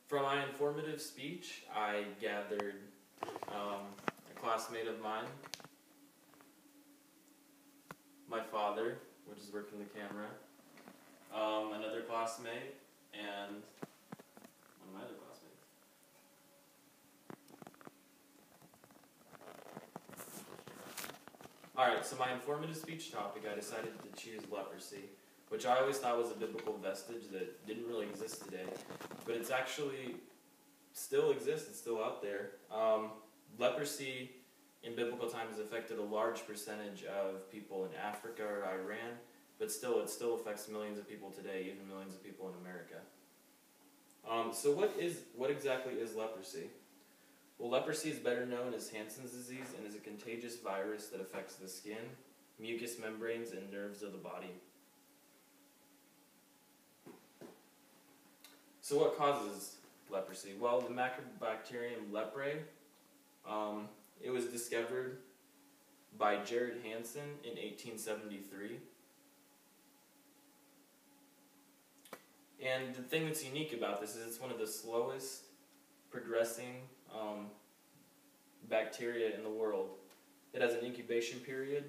For my informative speech, I gathered a classmate of mine, my father, which is working the camera, another classmate, and one of my other classmates. Alright, so my informative speech topic, I decided to choose leprosy, which I always thought was a biblical vestige that didn't really exist today, but it's actually still exists, it's still out there. Leprosy in biblical times affected a large percentage of people in Africa or Iran, but it still affects millions of people today, even millions of people in America. So what exactly is leprosy? Well, leprosy is better known as Hansen's disease and is a contagious virus that affects the skin, mucous membranes, and nerves of the body. So what causes leprosy? Well, the Macrobacterium leprae, it was discovered by Jared Hansen in 1873. And the thing that's unique about this is it's one of the slowest progressing bacteria in the world. It has an incubation period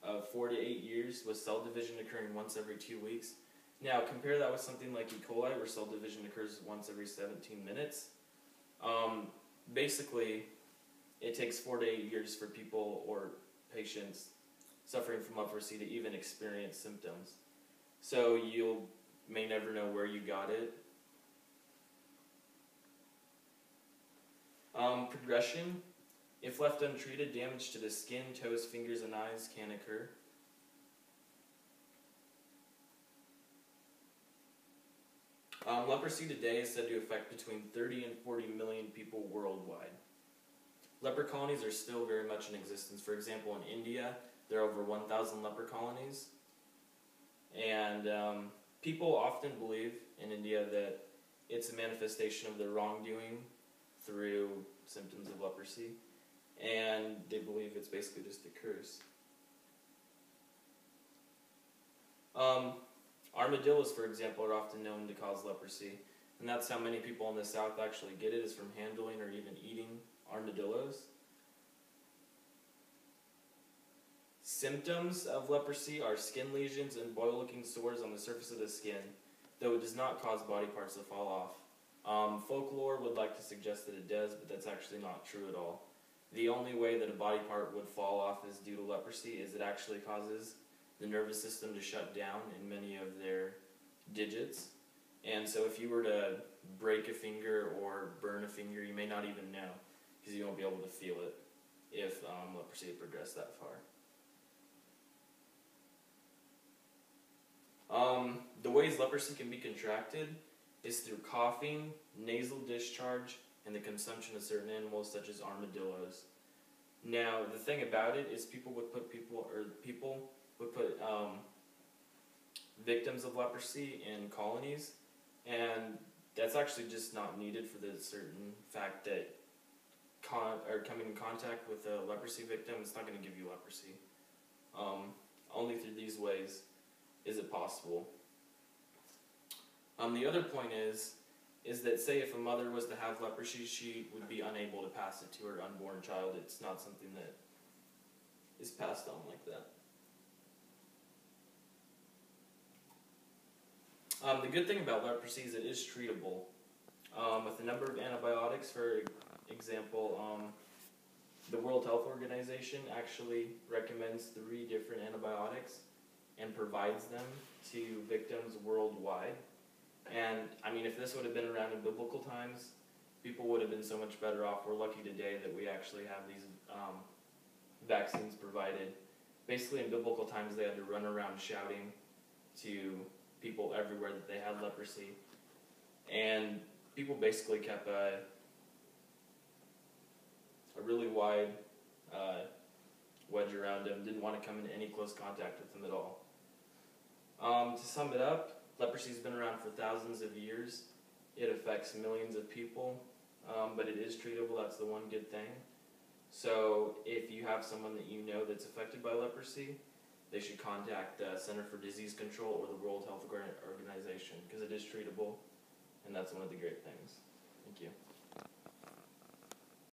of 4 to 8 years, with cell division occurring once every 2 weeks. Now, compare that with something like E. coli, where cell division occurs once every 17 minutes. Basically, it takes 4 to 8 years for people or patients suffering from leprosy to even experience symptoms. So you may never know where you got it. Progression. If left untreated, damage to the skin, toes, fingers, and eyes can occur. Leprosy today is said to affect between 30 and 40 million people worldwide. Leper colonies are still very much in existence. For example, in India, there are over 1,000 leper colonies. And people often believe in India that it's a manifestation of their wrongdoing through symptoms of leprosy. And they believe it's basically just a curse. Armadillos, for example, are often known to cause leprosy. And that's how many people in the South actually get it, is from handling or even eating armadillos. Symptoms of leprosy are skin lesions and boil-looking sores on the surface of the skin, though it does not cause body parts to fall off. Folklore would like to suggest that it does, but that's actually not true at all. The only way that a body part would fall off is due to leprosy is it actually causes the nervous system to shut down in many of their digits. And so if you were to break a finger or burn a finger, you may not even know, because you won't be able to feel it if leprosy had progressed that far. The ways leprosy can be contracted is through coughing, nasal discharge, and the consumption of certain animals such as armadillos. Now, the thing about it is people would put victims of leprosy in colonies, and that's actually just not needed for the certain fact that coming in contact with a leprosy victim, it's not going to give you leprosy. Only through these ways is it possible. The other point is that, say, if a mother was to have leprosy, she would be unable to pass it to her unborn child. It's not something that is passed on like that. The good thing about leprosy is it is treatable with a number of antibiotics. For example, the World Health Organization actually recommends 3 different antibiotics and provides them to victims worldwide. And, I mean, if this would have been around in biblical times, people would have been so much better off. We're lucky today that we actually have these vaccines provided. Basically, in biblical times, they had to run around shouting to people everywhere that they had leprosy. And people basically kept a really wide wedge around them, didn't want to come into any close contact with them at all. To sum it up, leprosy has been around for thousands of years. It affects millions of people, but it is treatable. That's the one good thing. So if you have someone that you know that's affected by leprosy, they should contact the Center for Disease Control or the World Health Organization, because it is treatable, and that's one of the great things. Thank you.